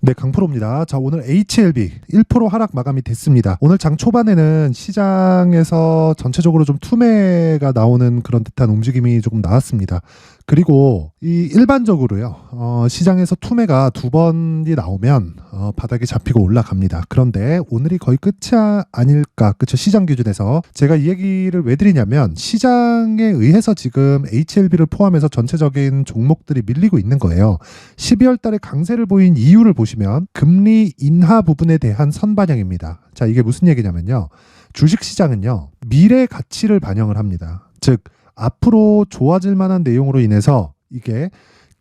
네, 강프로입니다. 자, 오늘 HLB 1% 하락 마감이 됐습니다. 오늘 장 초반에는 시장에서 전체적으로 좀 투매가 나오는 그런 듯한 움직임이 조금 나왔습니다. 그리고 이 일반적으로요, 시장에서 투매가 두 번이 나오면 바닥에 잡히고 올라갑니다. 그런데 오늘이 거의 끝이 아닐까, 그쵸? 시장 기준에서 제가 이 얘기를 왜 드리냐면 시장에 의해서 지금 HLB를 포함해서 전체적인 종목들이 밀리고 있는 거예요. 12월 달에 강세를 보인 이유를 보시면 금리 인하 부분에 대한 선반영입니다. 자, 이게 무슨 얘기냐면요, 주식시장은요 미래 가치를 반영을 합니다. 즉 앞으로 좋아질 만한 내용으로 인해서 이게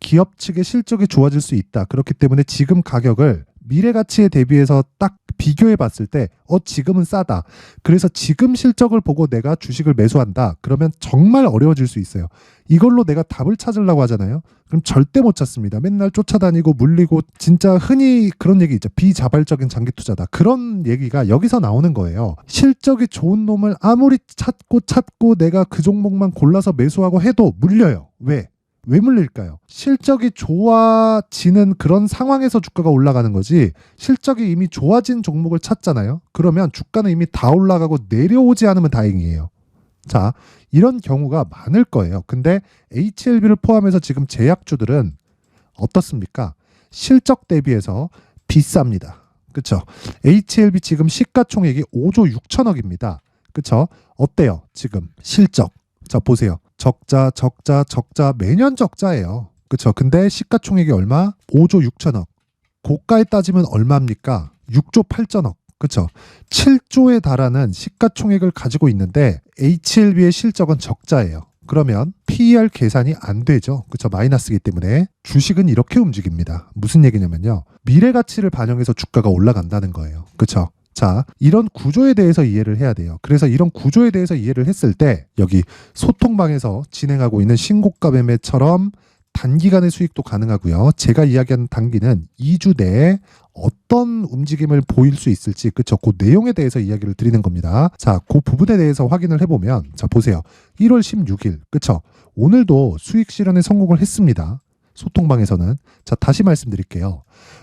기업 측의 실적이 좋아질 수 있다. 그렇기 때문에 지금 가격을 미래 가치에 대비해서 딱 비교해 봤을 때 지금은 싸다. 그래서 지금 실적을 보고 내가 주식을 매수한다. 그러면 정말 어려워질 수 있어요. 이걸로 내가 답을 찾으려고 하잖아요. 그럼 절대 못 찾습니다. 맨날 쫓아다니고 물리고, 진짜 흔히 그런 얘기 있죠. 비자발적인 장기 투자다. 그런 얘기가 여기서 나오는 거예요. 실적이 좋은 놈을 아무리 찾고 내가 그 종목만 골라서 매수하고 해도 물려요. 왜 물릴까요? 실적이 좋아지는 그런 상황에서 주가가 올라가는 거지, 실적이 이미 좋아진 종목을 찾잖아요. 그러면 주가는 이미 다 올라가고 내려오지 않으면 다행이에요. 자, 이런 경우가 많을 거예요. 근데 HLB를 포함해서 지금 제약주들은 어떻습니까? 실적 대비해서 비쌉니다. 그쵸? HLB 지금 시가총액이 5조 6천억입니다. 그쵸? 어때요? 지금 실적. 자, 보세요. 적자 매년 적자예요. 그쵸? 근데 시가총액이 얼마? 5조 6천억. 고가에 따지면 얼마입니까? 6조 8천억. 그쵸? 7조에 달하는 시가총액을 가지고 있는데 HLB의 실적은 적자예요. 그러면 PER 계산이 안 되죠. 그쵸? 마이너스이기 때문에 주식은 이렇게 움직입니다. 무슨 얘기냐면요, 미래 가치를 반영해서 주가가 올라간다는 거예요. 그쵸? 자, 이런 구조에 대해서 이해를 해야 돼요. 그래서 이런 구조에 대해서 이해를 했을 때 여기 소통방에서 진행하고 있는 신고가 매매처럼 단기간의 수익도 가능하고요. 제가 이야기하는 단기는 2주 내에 어떤 움직임을 보일 수 있을지, 그쵸? 그 내용에 대해서 이야기를 드리는 겁니다. 자, 그 부분에 대해서 확인을 해보면, 자, 보세요. 1월 16일, 그쵸? 오늘도 수익 실현에 성공을 했습니다. 소통방에서는. 자, 다시 말씀드릴게요.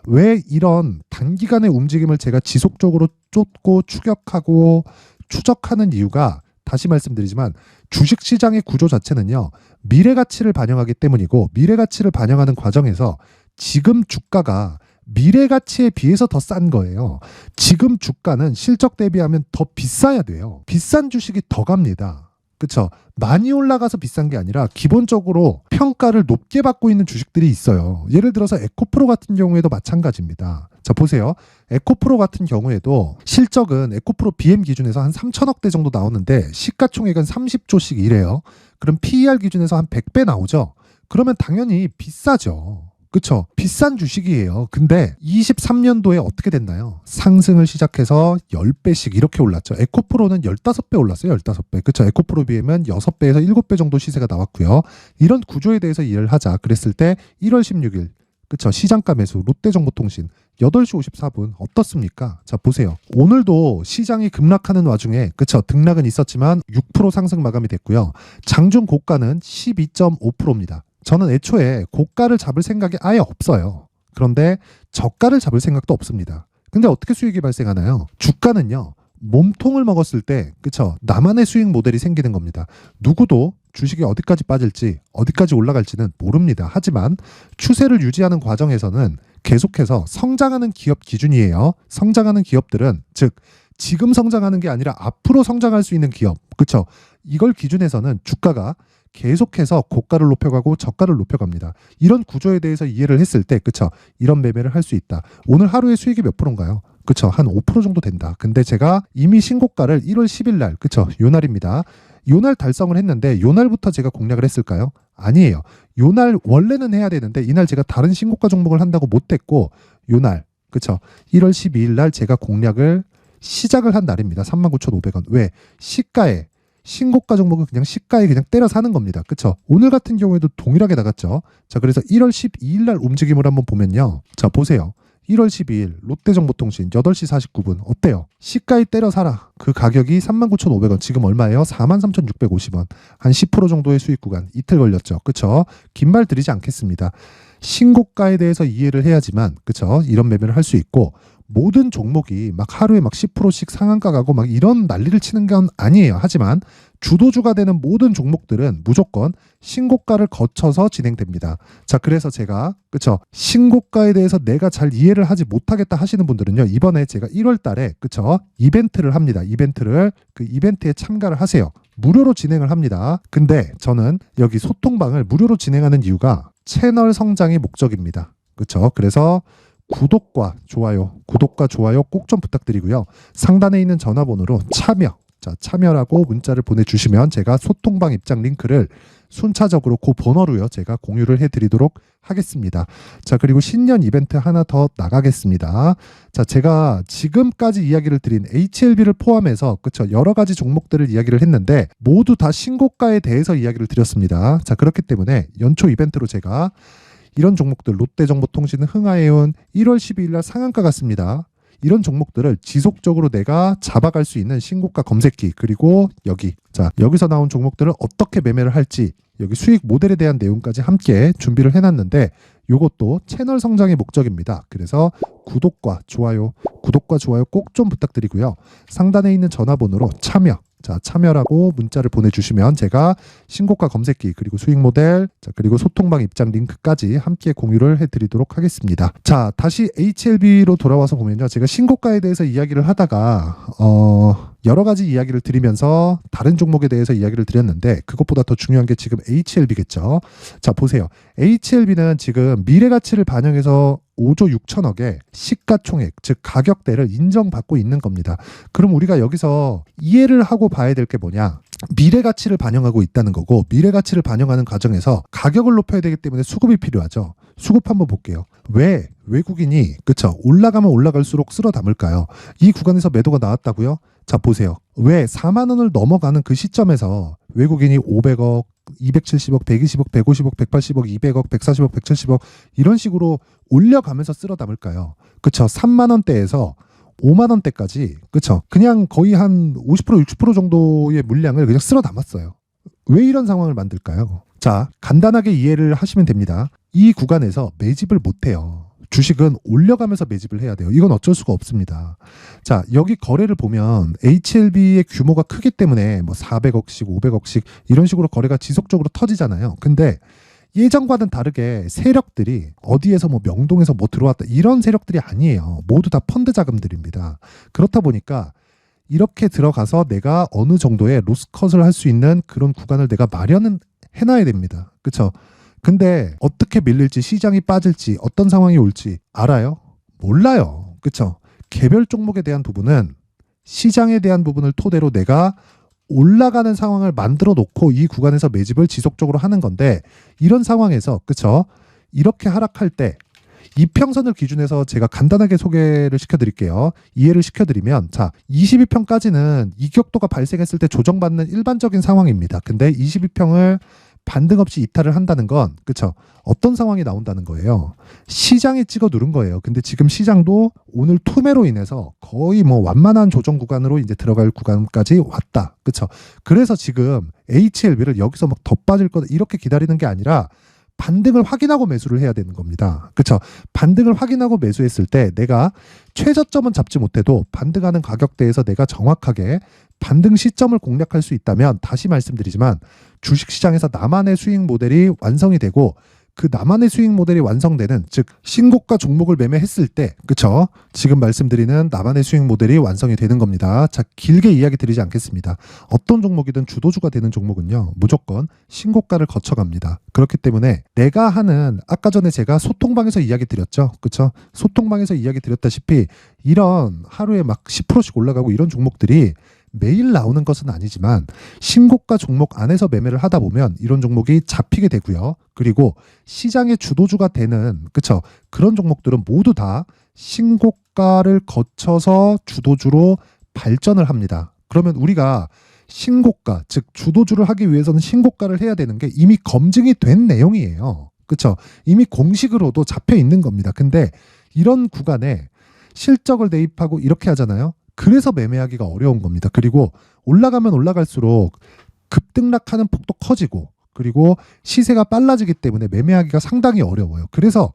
왜 이런 단기간의 움직임을 제가 지속적으로 쫓고 추격하고 추적하는 이유가, 다시 말씀드리지만 주식시장의 구조 자체는요 미래 가치를 반영하기 때문이고, 미래 가치를 반영하는 과정에서 지금 주가가 미래 가치에 비해서 더 싼 거예요. 지금 주가는 실적 대비하면 더 비싸야 돼요. 비싼 주식이 더 갑니다. 그쵸? 많이 올라가서 비싼 게 아니라 기본적으로 평가를 높게 받고 있는 주식들이 있어요. 예를 들어서 에코프로 같은 경우에도 마찬가지입니다. 자, 보세요. 에코프로 같은 경우에도 실적은 에코프로 BM 기준에서 한 3천억대 정도 나오는데 시가총액은 30조씩 이래요. 그럼 PER 기준에서 한 100배 나오죠. 그러면 당연히 비싸죠. 그쵸? 비싼 주식이에요. 근데 23년도에 어떻게 됐나요? 상승을 시작해서 10배씩 이렇게 올랐죠. 에코프로는 15배 올랐어요. 15배. 그쵸? 에코프로 비하면 6배에서 7배 정도 시세가 나왔고요. 이런 구조에 대해서 이해를 하자. 그랬을 때 1월 16일, 그쵸? 시장가 매수 롯데정보통신 8시 54분 어떻습니까? 자, 보세요. 오늘도 시장이 급락하는 와중에, 그쵸? 등락은 있었지만 6% 상승 마감이 됐고요. 장중 고가는 12.5%입니다. 저는 애초에 고가를 잡을 생각이 아예 없어요. 그런데 저가를 잡을 생각도 없습니다. 근데 어떻게 수익이 발생하나요? 주가는요, 몸통을 먹었을 때, 그쵸? 나만의 수익 모델이 생기는 겁니다. 누구도 주식이 어디까지 빠질지, 어디까지 올라갈지는 모릅니다. 하지만 추세를 유지하는 과정에서는 계속해서 성장하는 기업 기준이에요. 성장하는 기업들은, 즉 지금 성장하는 게 아니라 앞으로 성장할 수 있는 기업, 그쵸? 이걸 기준해서는 주가가 계속해서 고가를 높여가고 저가를 높여갑니다. 이런 구조에 대해서 이해를 했을 때, 그쵸? 이런 매매를 할 수 있다. 오늘 하루에 수익이 몇 프로인가요? 그쵸? 한 5% 정도 된다. 근데 제가 이미 신고가를 1월 10일 날, 그쵸? 요날입니다. 요날 달성을 했는데 요날부터 제가 공략을 했을까요? 아니에요. 요날 원래는 해야 되는데 이날 제가 다른 신고가 종목을 한다고 못했고, 요날, 그쵸? 1월 12일 날 제가 공략을 시작을 한 날입니다. 39,500원. 왜? 시가에, 신고가 종목은 그냥 시가에 그냥 때려 사는 겁니다. 그쵸? 오늘 같은 경우에도 동일하게 나갔죠. 자, 그래서 1월 12일 날 움직임을 한번 보면요. 자, 보세요. 1월 12일 롯데정보통신 8시 49분 어때요? 시가에 때려 사라. 그 가격이 39,500원. 지금 얼마예요? 43,650원. 한 10% 정도의 수익 구간. 이틀 걸렸죠. 그쵸? 긴 말 드리지 않겠습니다. 신고가에 대해서 이해를 해야지만 그쵸? 이런 매매를 할 수 있고 모든 종목이 막 하루에 막 10%씩 상한가 가고 막 이런 난리를 치는 건 아니에요. 하지만 주도주가 되는 모든 종목들은 무조건 신고가를 거쳐서 진행됩니다. 자, 그래서 제가 그쵸? 신고가에 대해서 내가 잘 이해를 하지 못하겠다 하시는 분들은요. 이번에 제가 1월 달에 그쵸? 이벤트를 합니다. 그 이벤트에 참가를 하세요. 무료로 진행을 합니다. 근데 저는 여기 소통방을 무료로 진행하는 이유가 채널 성장이 목적입니다. 그쵸? 그래서 구독과 좋아요 꼭 좀 부탁드리고요. 상단에 있는 전화번호로 참여라고 문자를 보내주시면 제가 소통방 입장 링크를 순차적으로 그 번호로요. 제가 공유를 해드리도록 하겠습니다. 자, 그리고 신년 이벤트 하나 더 나가겠습니다. 자, 제가 지금까지 이야기를 드린 HLB를 포함해서 그쵸 여러 가지 종목들을 이야기를 했는데 모두 다 신고가에 대해서 이야기를 드렸습니다. 자, 그렇기 때문에 연초 이벤트로 제가 이런 종목들 롯데정보통신, 흥하해운 1월 12일 날 상한가 같습니다. 이런 종목들을 지속적으로 내가 잡아갈 수 있는 신고가 검색기 그리고 여기서 나온 종목들을 어떻게 매매를 할지 여기 수익 모델에 대한 내용까지 함께 준비를 해놨는데 이것도 채널 성장의 목적입니다. 그래서 구독과 좋아요 꼭 좀 부탁드리고요. 상단에 있는 전화번호로 참여라고 문자를 보내주시면 제가 신고가 검색기 그리고 수익 모델 그리고 소통방 입장 링크까지 함께 공유를 해드리도록 하겠습니다. 자, 다시 HLB로 돌아와서 보면요. 제가 신고가에 대해서 이야기를 하다가 여러 가지 이야기를 드리면서 다른 종목에 대해서 이야기를 드렸는데 그것보다 더 중요한 게 지금 HLB겠죠. 자, 보세요. HLB는 지금 미래가치를 반영해서 5조 6천억의 시가총액, 즉 가격대를 인정받고 있는 겁니다. 그럼 우리가 여기서 이해를 하고 봐야 될 게 뭐냐? 미래가치를 반영하고 있다는 거고 미래가치를 반영하는 과정에서 가격을 높여야 되기 때문에 수급이 필요하죠. 수급 한번 볼게요. 왜 외국인이 그쵸 올라가면 올라갈수록 쓸어 담을까요? 이 구간에서 매도가 나왔다고요? 자, 보세요. 왜 4만 원을 넘어가는 그 시점에서 외국인이 500억, 270억, 120억, 150억, 180억, 200억, 140억, 170억 이런 식으로 올려가면서 쓸어 담을까요? 그쵸? 3만 원대에서 5만 원대까지 그쵸? 그냥 거의 한 50% 60% 정도의 물량을 그냥 쓸어 담았어요. 왜 이런 상황을 만들까요? 자, 간단하게 이해를 하시면 됩니다. 이 구간에서 매집을 못해요. 주식은 올려가면서 매집을 해야 돼요. 이건 어쩔 수가 없습니다. 자, 여기 거래를 보면 HLB의 규모가 크기 때문에 뭐 400억씩, 500억씩 이런 식으로 거래가 지속적으로 터지잖아요. 근데 예전과는 다르게 세력들이 어디에서 뭐 명동에서 뭐 들어왔다 이런 세력들이 아니에요. 모두 다 펀드 자금들입니다. 그렇다 보니까 이렇게 들어가서 내가 어느 정도의 로스컷을 할 수 있는 그런 구간을 내가 마련은 해놔야 됩니다. 그렇죠? 근데 어떻게 밀릴지 시장이 빠질지 어떤 상황이 올지 알아요? 몰라요. 그렇죠? 개별 종목에 대한 부분은 시장에 대한 부분을 토대로 내가 올라가는 상황을 만들어 놓고 이 구간에서 매집을 지속적으로 하는 건데 이런 상황에서 그쵸? 이렇게 하락할 때 이평선을 기준해서 제가 간단하게 소개를 시켜드릴게요. 이해를 시켜드리면 자 22평까지는 이격도가 발생했을 때 조정받는 일반적인 상황입니다. 근데 22평을 반등 없이 이탈을 한다는 건 그쵸? 어떤 상황이 나온다는 거예요. 시장이 찍어 누른 거예요. 근데 지금 시장도 오늘 투매로 인해서 거의 뭐 완만한 조정 구간으로 이제 들어갈 구간까지 왔다. 그쵸? 그래서 지금 HLB를 여기서 막 더 빠질 거다 이렇게 기다리는 게 아니라 반등을 확인하고 매수를 해야 되는 겁니다. 그쵸? 반등을 확인하고 매수했을 때 내가 최저점은 잡지 못해도 반등하는 가격대에서 내가 정확하게 반등 시점을 공략할 수 있다면 다시 말씀드리지만 주식시장에서 나만의 수익 모델이 완성이 되고 그 나만의 수익 모델이 완성되는 즉 신고가 종목을 매매했을 때 그쵸? 지금 말씀드리는 나만의 수익 모델이 완성이 되는 겁니다. 자, 길게 이야기 드리지 않겠습니다. 어떤 종목이든 주도주가 되는 종목은요 무조건 신고가를 거쳐갑니다. 그렇기 때문에 내가 하는 아까 전에 제가 소통방에서 이야기 드렸죠. 그쵸? 소통방에서 이야기 드렸다시피 이런 하루에 막 10%씩 올라가고 이런 종목들이 매일 나오는 것은 아니지만 신고가 종목 안에서 매매를 하다 보면 이런 종목이 잡히게 되고요. 그리고 시장의 주도주가 되는 그쵸? 그런 종목들은 모두 다 신고가를 거쳐서 주도주로 발전을 합니다. 그러면 우리가 신고가 즉 주도주를 하기 위해서는 신고가를 해야 되는 게 이미 검증이 된 내용이에요. 그쵸? 이미 공식으로도 잡혀 있는 겁니다. 근데 이런 구간에 실적을 대입하고 이렇게 하잖아요. 그래서 매매하기가 어려운 겁니다. 그리고 올라가면 올라갈수록 급등락하는 폭도 커지고 그리고 시세가 빨라지기 때문에 매매하기가 상당히 어려워요. 그래서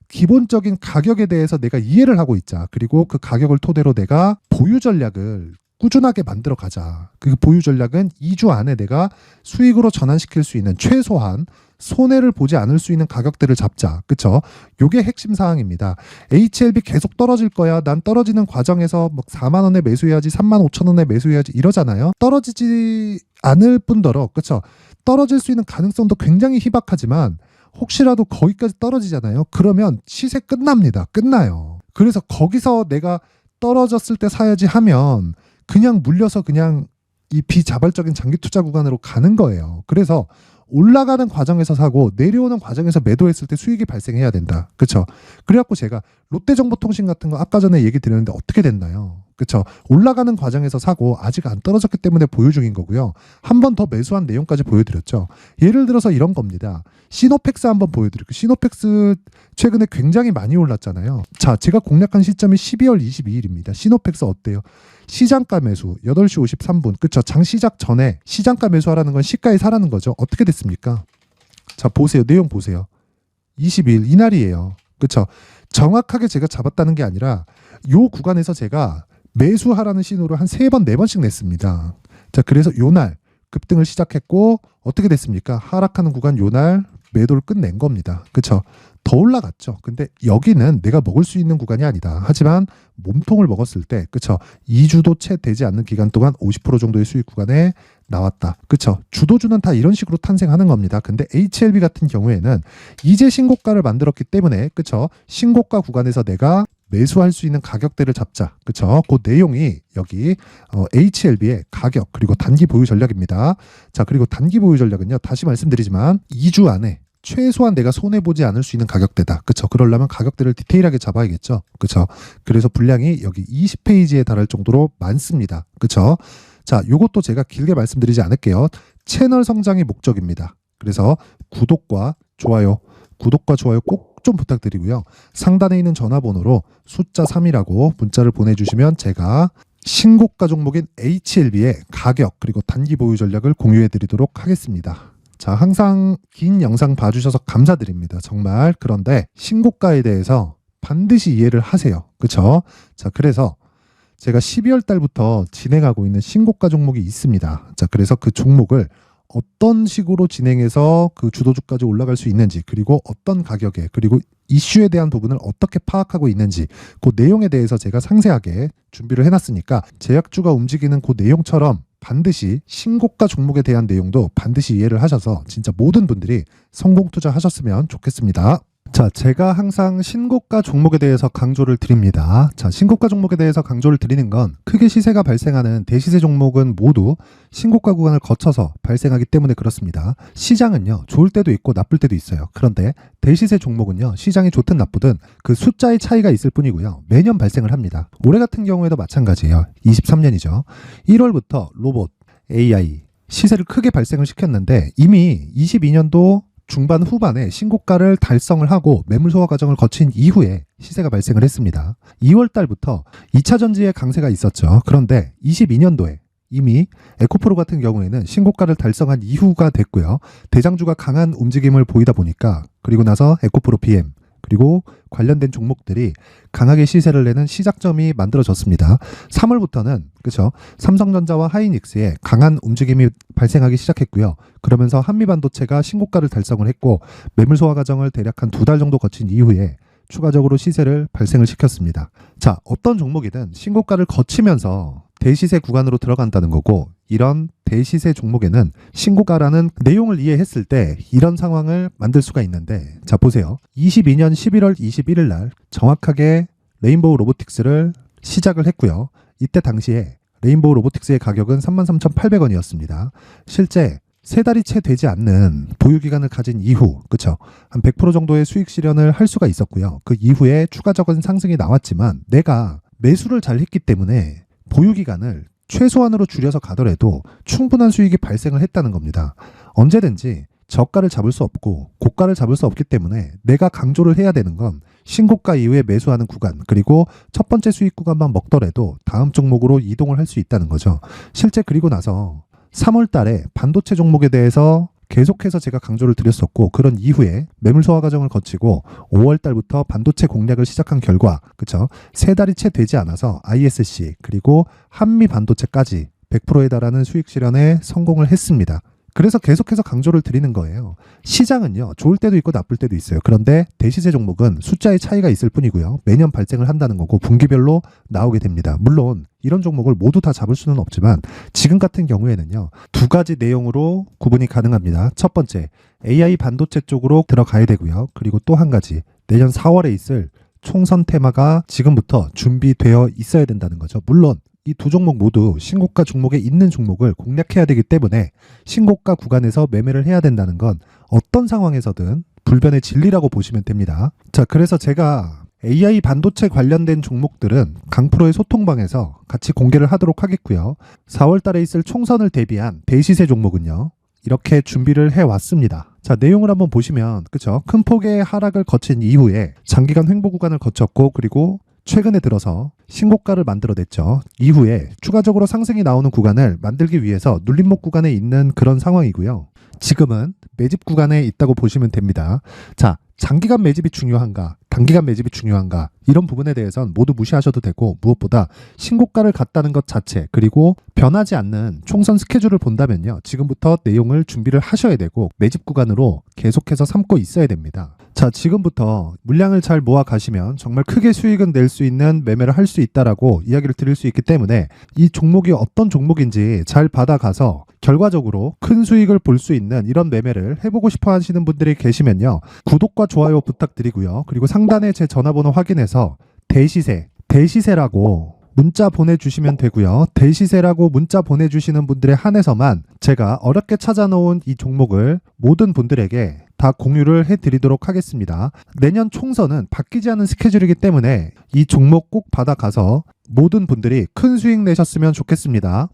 기본적인 가격에 대해서 내가 이해를 하고 있자. 그리고 그 가격을 토대로 내가 보유 전략을 꾸준하게 만들어 가자. 그 보유 전략은 2주 안에 내가 수익으로 전환시킬 수 있는 최소한 손해를 보지 않을 수 있는 가격대를 잡자. 그쵸? 요게 핵심 사항입니다. HLB 계속 떨어질 거야. 난 떨어지는 과정에서 막 4만 원에 매수해야지, 3만 5천 원에 매수해야지 이러잖아요. 떨어지지 않을 뿐더러, 그쵸? 떨어질 수 있는 가능성도 굉장히 희박하지만 혹시라도 거기까지 떨어지잖아요. 그러면 시세 끝납니다. 끝나요. 그래서 거기서 내가 떨어졌을 때 사야지 하면 그냥 물려서 그냥 이 비자발적인 장기 투자 구간으로 가는 거예요. 그래서 올라가는 과정에서 사고 내려오는 과정에서 매도했을 때 수익이 발생해야 된다. 그렇죠? 그래갖고 제가 롯데정보통신 같은 거 아까 전에 얘기 드렸는데 어떻게 됐나요? 그렇죠? 올라가는 과정에서 사고 아직 안 떨어졌기 때문에 보유 중인 거고요. 한 번 더 매수한 내용까지 보여드렸죠. 예를 들어서 이런 겁니다. 시노펙스 한번 보여드릴게요. 시노펙스 최근에 굉장히 많이 올랐잖아요. 자, 제가 공략한 시점이 12월 22일입니다. 시노펙스 어때요? 시장가 매수 8시 53분. 그쵸? 장 시작 전에 시장가 매수하라는 건 시가에 사라는 거죠. 어떻게 됐습니까? 자, 보세요. 내용 보세요. 20일 이날이에요. 그쵸? 정확하게 제가 잡았다는 게 아니라 요 구간에서 제가 매수하라는 신호를 한 3번, 4번씩 냈습니다. 자, 그래서 요날 급등을 시작했고 어떻게 됐습니까? 하락하는 구간 요날 매도를 끝낸 겁니다. 그쵸? 더 올라갔죠. 근데 여기는 내가 먹을 수 있는 구간이 아니다. 하지만 몸통을 먹었을 때, 그쵸? 2주도 채 되지 않는 기간 동안 50% 정도의 수익 구간에 나왔다. 그쵸? 주도주는 다 이런 식으로 탄생하는 겁니다. 근데 HLB 같은 경우에는 이제 신고가를 만들었기 때문에, 그쵸? 신고가 구간에서 내가 매수할 수 있는 가격대를 잡자. 그쵸? 그 내용이 여기 HLB의 가격 그리고 단기 보유 전략입니다. 자, 그리고 단기 보유 전략은요. 다시 말씀드리지만 2주 안에 최소한 내가 손해보지 않을 수 있는 가격대다. 그쵸? 그러려면 가격대를 디테일하게 잡아야겠죠. 그쵸? 그래서 분량이 여기 20페이지에 달할 정도로 많습니다. 그쵸? 자, 요것도 제가 길게 말씀드리지 않을게요. 채널 성장이 목적입니다. 그래서 구독과 좋아요 꼭 좀 부탁드리고요. 상단에 있는 전화번호로 숫자 3이라고 문자를 보내주시면 제가 신고가 종목인 HLB의 가격 그리고 단기 보유 전략을 공유해 드리도록 하겠습니다. 자, 항상 긴 영상 봐주셔서 감사드립니다. 정말. 그런데 신고가에 대해서 반드시 이해를 하세요. 그쵸? 자, 그래서 제가 12월 달부터 진행하고 있는 신고가 종목이 있습니다. 자, 그래서 그 종목을 어떤 식으로 진행해서 그 주도주까지 올라갈 수 있는지, 그리고 어떤 가격에, 그리고 이슈에 대한 부분을 어떻게 파악하고 있는지 그 내용에 대해서 제가 상세하게 준비를 해놨으니까 제약주가 움직이는 그 내용처럼 반드시 신고가 종목에 대한 내용도 반드시 이해를 하셔서 진짜 모든 분들이 성공 투자하셨으면 좋겠습니다. 자, 제가 항상 신고가 종목에 대해서 강조를 드립니다. 자, 신고가 종목에 대해서 강조를 드리는 건 크게 시세가 발생하는 대시세 종목은 모두 신고가 구간을 거쳐서 발생하기 때문에 그렇습니다. 시장은요, 좋을 때도 있고 나쁠 때도 있어요. 그런데 대시세 종목은요, 시장이 좋든 나쁘든 그 숫자의 차이가 있을 뿐이고요. 매년 발생을 합니다. 올해 같은 경우에도 마찬가지예요. 23년이죠. 1월부터 로봇, AI, 시세를 크게 발생을 시켰는데 이미 22년도 중반 후반에 신고가를 달성을 하고 매물 소화 과정을 거친 이후에 시세가 발생을 했습니다. 2월 달부터 2차 전지의 강세가 있었죠. 그런데 22년도에 이미 에코프로 같은 경우에는 신고가를 달성한 이후가 됐고요. 대장주가 강한 움직임을 보이다 보니까 그리고 나서 에코프로 PM 그리고 관련된 종목들이 강하게 시세를 내는 시작점이 만들어졌습니다. 3월부터는 그렇죠. 삼성전자와 하이닉스의 강한 움직임이 발생하기 시작했고요. 그러면서 한미반도체가 신고가를 달성을 했고 매물 소화 과정을 대략 한 2달 정도 거친 이후에 추가적으로 시세를 발생을 시켰습니다. 자, 어떤 종목이든 신고가를 거치면서 대시세 구간으로 들어간다는 거고 이런 대시세 종목에는 신고가라는 내용을 이해했을 때 이런 상황을 만들 수가 있는데 자, 보세요. 22년 11월 21일 날 정확하게 레인보우 로보틱스를 시작을 했고요. 이때 당시에 레인보우 로보틱스의 가격은 33,800원이었습니다. 실제 3달이 채 되지 않는 보유기간을 가진 이후, 그쵸? 한 100% 정도의 수익 실현을 할 수가 있었고요. 그 이후에 추가적인 상승이 나왔지만 내가 매수를 잘 했기 때문에 보유기간을 최소한으로 줄여서 가더라도 충분한 수익이 발생을 했다는 겁니다. 언제든지 저가를 잡을 수 없고 고가를 잡을 수 없기 때문에 내가 강조를 해야 되는 건 신고가 이후에 매수하는 구간 그리고 첫 번째 수익 구간만 먹더라도 다음 종목으로 이동을 할 수 있다는 거죠. 실제 그리고 나서 3월 달에 반도체 종목에 대해서 계속해서 제가 강조를 드렸었고, 그런 이후에 매물 소화 과정을 거치고 5월 달부터 반도체 공략을 시작한 결과, 그쵸? 3달이 채 되지 않아서 ISC 그리고 한미 반도체까지 100%에 달하는 수익 실현에 성공을 했습니다. 그래서 계속해서 강조를 드리는 거예요. 시장은요, 좋을 때도 있고 나쁠 때도 있어요. 그런데 대시세 종목은 숫자의 차이가 있을 뿐이고요. 매년 발생을 한다는 거고 분기별로 나오게 됩니다. 물론 이런 종목을 모두 다 잡을 수는 없지만 지금 같은 경우에는요, 2가지 내용으로 구분이 가능합니다. 첫 번째, AI 반도체 쪽으로 들어가야 되고요. 그리고 또 한 가지, 내년 4월에 있을 총선 테마가 지금부터 준비되어 있어야 된다는 거죠. 물론 이 두 종목 모두 신고가 종목에 있는 종목을 공략해야 되기 때문에 신고가 구간에서 매매를 해야 된다는 건 어떤 상황에서든 불변의 진리라고 보시면 됩니다. 자, 그래서 제가 AI 반도체 관련된 종목들은 강프로의 소통방에서 같이 공개를 하도록 하겠고요. 4월 달에 있을 총선을 대비한 대시세 종목은요, 이렇게 준비를 해왔습니다. 자, 내용을 한번 보시면, 그쵸? 큰 폭의 하락을 거친 이후에 장기간 횡보 구간을 거쳤고, 그리고 최근에 들어서 신고가를 만들어냈죠. 이후에 추가적으로 상승이 나오는 구간을 만들기 위해서 눌림목 구간에 있는 그런 상황이고요. 지금은 매집 구간에 있다고 보시면 됩니다. 자, 장기간 매집이 중요한가, 단기간 매집이 중요한가, 이런 부분에 대해서는 모두 무시하셔도 되고, 무엇보다 신고가를 갔다는 것 자체, 그리고 변하지 않는 총선 스케줄을 본다면요, 지금부터 내용을 준비를 하셔야 되고 매집 구간으로 계속해서 삼고 있어야 됩니다. 자, 지금부터 물량을 잘 모아 가시면 정말 크게 수익은 낼 수 있는 매매를 할 수 있다라고 이야기를 드릴 수 있기 때문에 이 종목이 어떤 종목인지 잘 받아가서 결과적으로 큰 수익을 볼 수 있는 이런 매매를 해보고 싶어 하시는 분들이 계시면요, 구독과 좋아요 부탁드리고요. 그리고 상단에 제 전화번호 확인해서 대시세라고 문자 보내주시면 되고요. 대시세라고 문자 보내주시는 분들에 한해서만 제가 어렵게 찾아놓은 이 종목을 모든 분들에게 다 공유를 해드리도록 하겠습니다. 내년 총선은 바뀌지 않은 스케줄이기 때문에 이 종목 꼭 받아가서 모든 분들이 큰 수익 내셨으면 좋겠습니다.